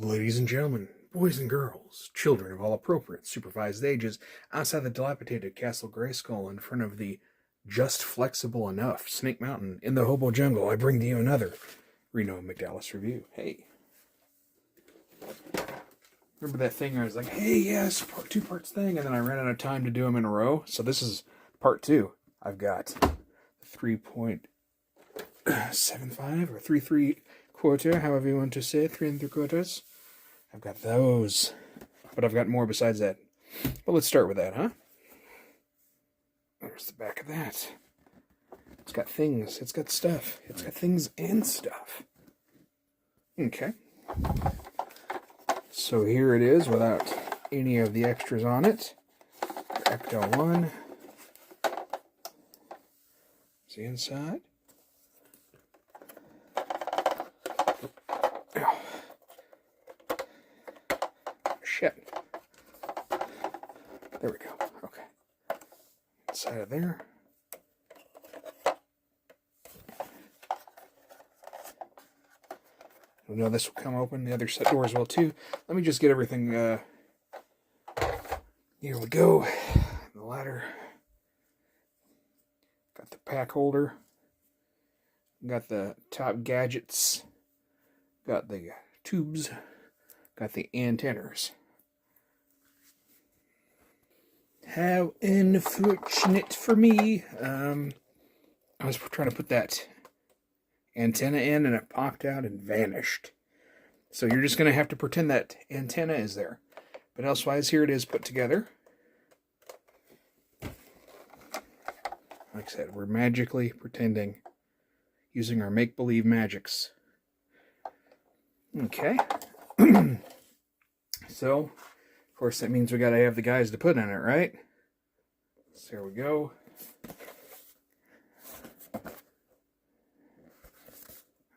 Ladies and gentlemen, boys and girls, children of all appropriate supervised ages, outside the dilapidated Castle Grayskull in front of the just flexible enough Snake Mountain in the Hobo Jungle, I bring to you another Reno McDallas Review. Hey. Remember that thing where I was like, hey, yes, two parts thing, and then I ran out of time to do them in a row? So this is part two. I've got 3.75 or 3.75 quarter, however you want to say, 3 3/4. I've got those, but I've got more besides that. But let's start with that, huh? There's the back of that. It's got things, it's got stuff, it's got things and stuff. Okay. So here it is without any of the extras on it. Ecto 1. It's the inside. Oh. Shit. There we go. Okay. Inside of there. I know this will come open. The other set door as well too. Let me just get everything. Here we go. The ladder. Got the pack holder. Got the top gadgets. Got the tubes. Got the antennas. How unfortunate for me. I was trying to put that antenna in and it popped out and vanished. So you're just going to have to pretend that antenna is there. But elsewise, here it is put together. Like I said, we're magically pretending, using our make-believe magics. Okay. So, of course, that means we got to have the guys to put in it, right? So there we go.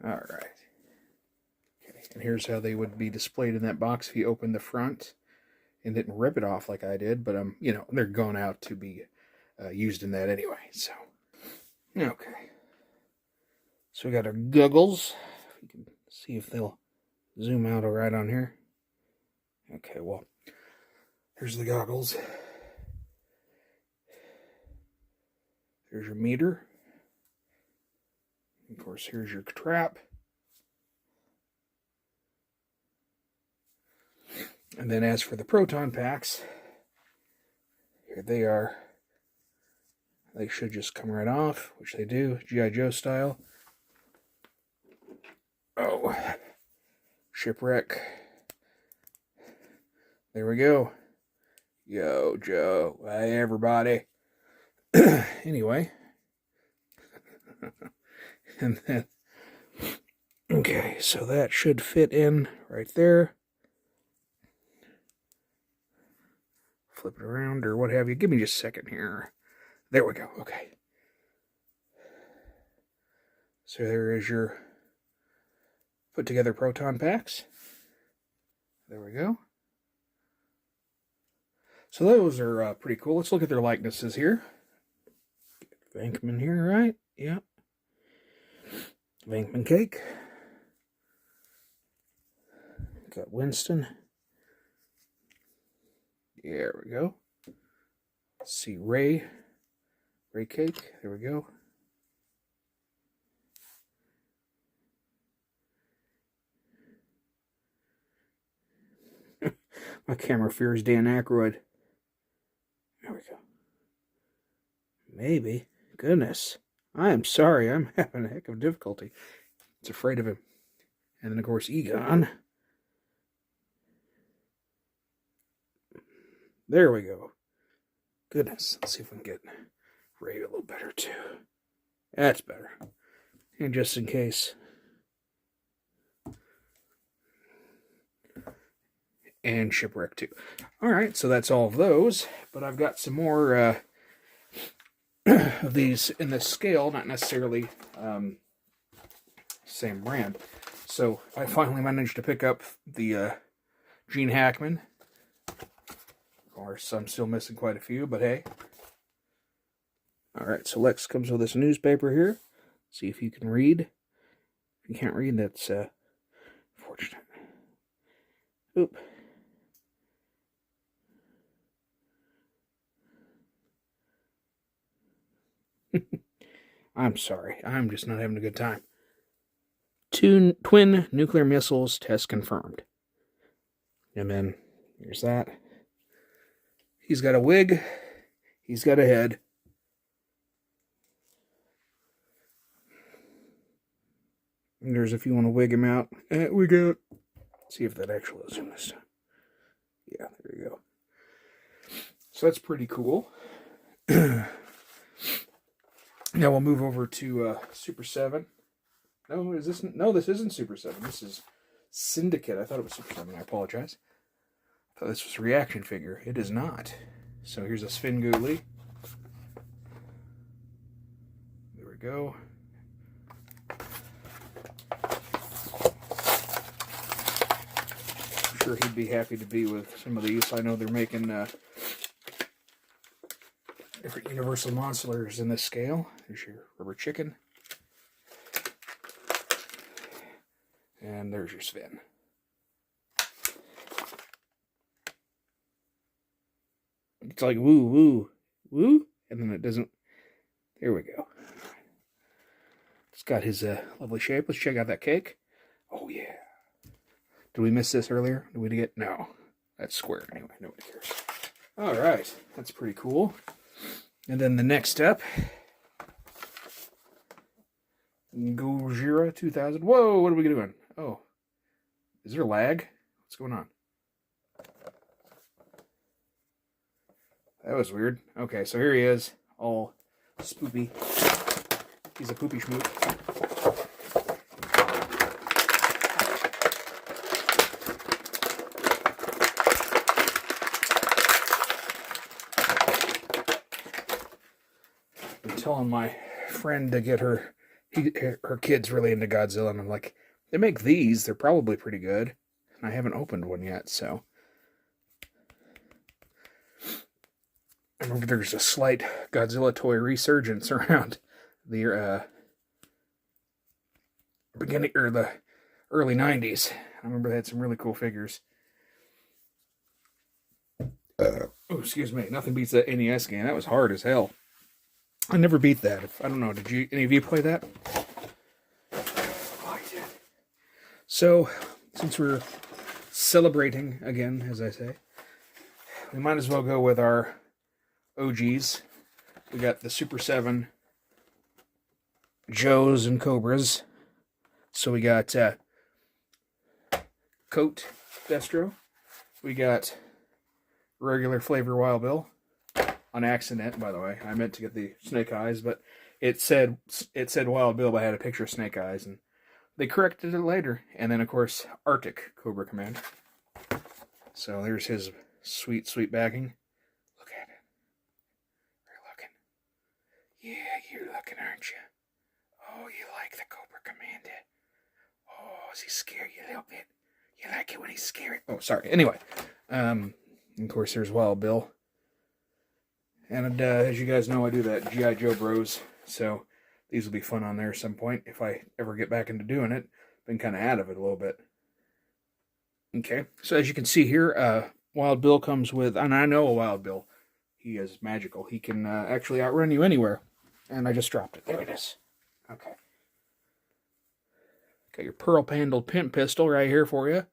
All right. Okay, and here's how they would be displayed in that box if you opened the front and didn't rip it off like I did. But you know, they're going out to be used in that anyway. So, okay. So we got our goggles. You can see if they'll zoom out all right on here. Okay, well, here's the goggles. There's your meter. Of course, here's your trap. And then as for the proton packs, here they are. They should just come right off, which they do, G.I. Joe style. Oh, shipwreck. There we go. Yo, Joe. Hey, everybody. Anyway. And then, okay, so that should fit in right there. Flip it around or what have you. Give me just a second here. There we go. Okay. So there is your put together proton packs. There we go. So those are pretty cool. Let's look at their likenesses here. Venkman here, right? Yep. Venkman cake. Got Winston. There we go. Let's see, Ray. Ray cake. There we go. My camera fears Dan Aykroyd. There we go. Maybe. Goodness. I am sorry. I'm having a heck of difficulty. It's afraid of him. And then, of course, Egon. There we go. Goodness. Let's see if we can get Ray a little better, too. That's better. And just in case. And Shipwreck, too. Alright, so that's all of those. But I've got some more of these in the scale, not necessarily same brand. So I finally managed to pick up the Gene Hackman. Of course, I'm still missing quite a few, but hey. Alright, so Lex comes with this newspaper here. See if you can read. If you can't read, that's fortunate. Oop. I'm sorry. I'm just not having a good time. Twin nuclear missiles test confirmed. And then here's that. He's got a wig. He's got a head. And there's if you want to wig him out. We got. See if that actually is in this time. Yeah, there you go. So that's pretty cool. Now we'll move over to Super 7. No, is this? No, this isn't Super 7. This is Syndicate. I thought it was Super 7. I apologize. I thought this was a reaction figure. It is not. So here's a Svengooley. There we go. I'm sure he'd be happy to be with some of these. I know they're making different Universal Monsters in this scale. There's your rubber chicken. And there's your Sven. It's like woo, woo, woo, and then it doesn't. There we go. It's got his lovely shape. Let's check out that cake. Oh, yeah. Did we miss this earlier? Did we get? No. That's square anyway. Nobody cares. All right. That's pretty cool. And then the next step. Gojira 2000. Whoa, what are we doing? Oh. Is there lag? What's going on? That was weird. Okay, so here he is. All spoopy. He's a poopy schmoop. I'm telling my friend to get her kid's really into Godzilla, and I'm like, they make these, they're probably pretty good. And I haven't opened one yet, so. I remember there's a slight Godzilla toy resurgence around the beginning or the early 90s. I remember they had some really cool figures. Oh, excuse me. Nothing beats that NES game. That was hard as hell. I never beat that. I don't know. Did you? Any of you play that? Oh, I did. So, since we're celebrating again, as I say, we might as well go with our OGs. We got the Super 7 Joes and Cobras. So we got Coat Destro. We got regular flavor Wild Bill. On accident, by the way. I meant to get the Snake Eyes, but it said Wild Bill, but I had a picture of Snake Eyes, and they corrected it later. And then, of course, Arctic Cobra Command. So there's his sweet, sweet backing. Look at it. You're looking. Yeah, you're looking, aren't you? Oh, you like the Cobra Commander. Oh, does he scare you a little bit? You like it when he's scary? Oh, sorry. Anyway, of course, there's Wild Bill. And as you guys know, I do that G.I. Joe Bros, so these will be fun on there at some point if I ever get back into doing it. Been kind of out of it a little bit. Okay, so as you can see here, Wild Bill comes with, and I know a Wild Bill. He is magical. He can actually outrun you anywhere. And I just dropped it. There it is. Okay. Got your pearl-handled pimp pistol right here for you.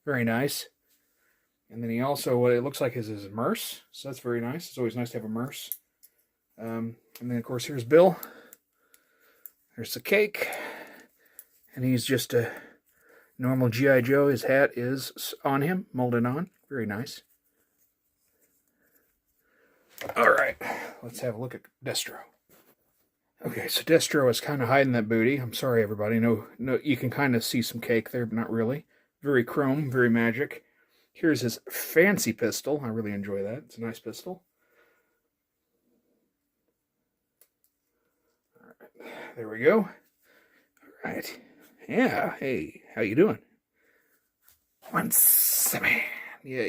Very nice. And then he also, what it looks like is his Merce. So that's very nice. It's always nice to have a Merce. And then, of course, here's Bill. There's the cake. And he's just a normal G.I. Joe. His hat is on him, molded on. Very nice. All right. Let's have a look at Destro. Okay, so Destro is kind of hiding that booty. I'm sorry, everybody. No, you can kind of see some cake there, but not really. Very chrome, very magic. Here's his fancy pistol. I really enjoy that. It's a nice pistol. All right, there we go. All right. Yeah, hey, how you doing? Once a man. Yeah.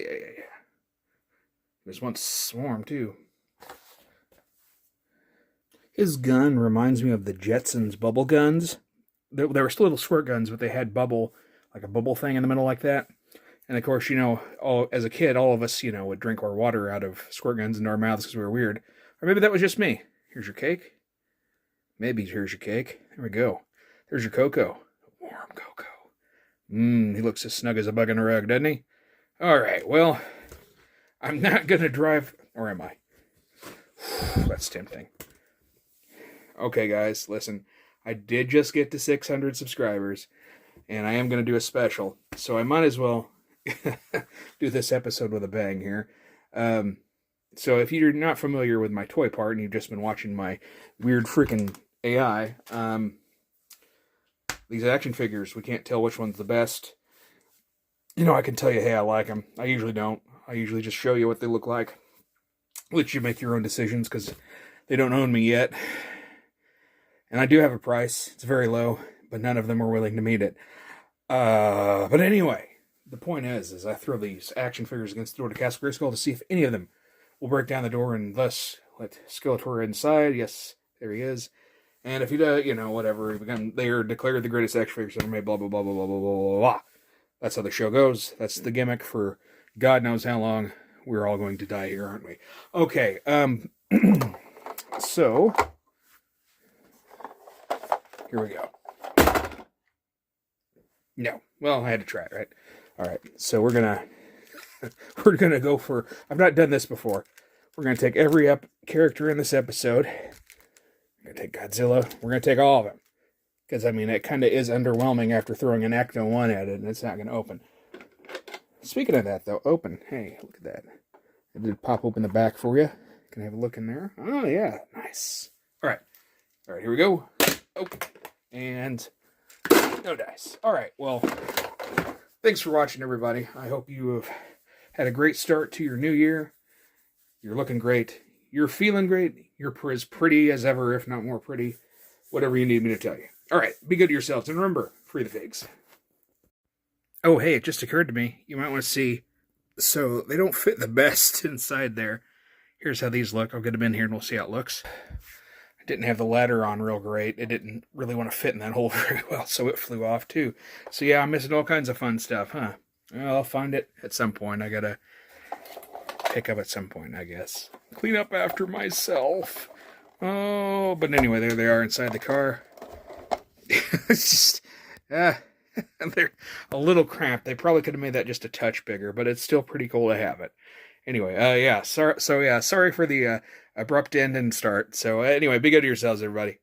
There's one swarm, too. His gun reminds me of the Jetsons bubble guns. They were still little squirt guns, but they had bubble, like a bubble thing in the middle like that. And of course, as a kid, all of us, would drink our water out of squirt guns into our mouths because we were weird. Or maybe that was just me. Here's your cake. Maybe here's your cake. There we go. There's your cocoa. Warm cocoa. He looks as snug as a bug in a rug, doesn't he? All right, well, I'm not going to drive... Or am I? That's tempting. Okay, guys, listen. I did just get to 600 subscribers, and I am going to do a special, so I might as well do this episode with a bang here. So if you're not familiar with my toy part, and you've just been watching my weird freaking AI, these action figures, we can't tell which one's the best. I can tell you, hey, I like them. I usually don't. I usually just show you what they look like. Let you make your own decisions, because they don't own me yet. And I do have a price. It's very low, but none of them are willing to meet it. But anyway, the point is I throw these action figures against the door to Castle Grayskull to see if any of them will break down the door and thus let Skeletor inside. Yes, there he is. And if he does, whatever, they are declared the greatest action figures ever made, blah, blah, blah, blah, blah, blah, blah, blah. That's how the show goes. That's the gimmick for God knows how long. We're all going to die here, aren't we? Okay, so, here we go. No, well, I had to try it, right? All right, so we're gonna go for, I've not done this before. We're gonna take every character in this episode. We're gonna take Godzilla. We're gonna take all of them. Because, it kind of is underwhelming after throwing an Ecto 1 at it, and it's not going to open. Speaking of that, though, open. Hey, look at that. I did pop open the back for you. Can I have a look in there? Oh, yeah. Nice. All right, here we go. Oh, and no dice. All right, well, thanks for watching, everybody. I hope you have had a great start to your new year. You're looking great. You're feeling great. You're as pretty as ever, if not more pretty. Whatever you need me to tell you. All right, be good to yourselves. And remember, free the figs. Oh, hey, it just occurred to me. You might want to see. So, they don't fit the best inside there. Here's how these look. I'll get them in here and we'll see how it looks. I didn't have the ladder on real great. It didn't really want to fit in that hole very well, so it flew off too. So, yeah, I'm missing all kinds of fun stuff, huh? Well, I'll find it at some point. I got to pick up at some point, I guess. Clean up after myself. Oh, but anyway, there they are inside the car. It's just, they're a little cramped. They probably could have made that just a touch bigger, but it's still pretty cool to have it. Anyway, sorry for the abrupt end and start. So anyway, be good to yourselves, everybody.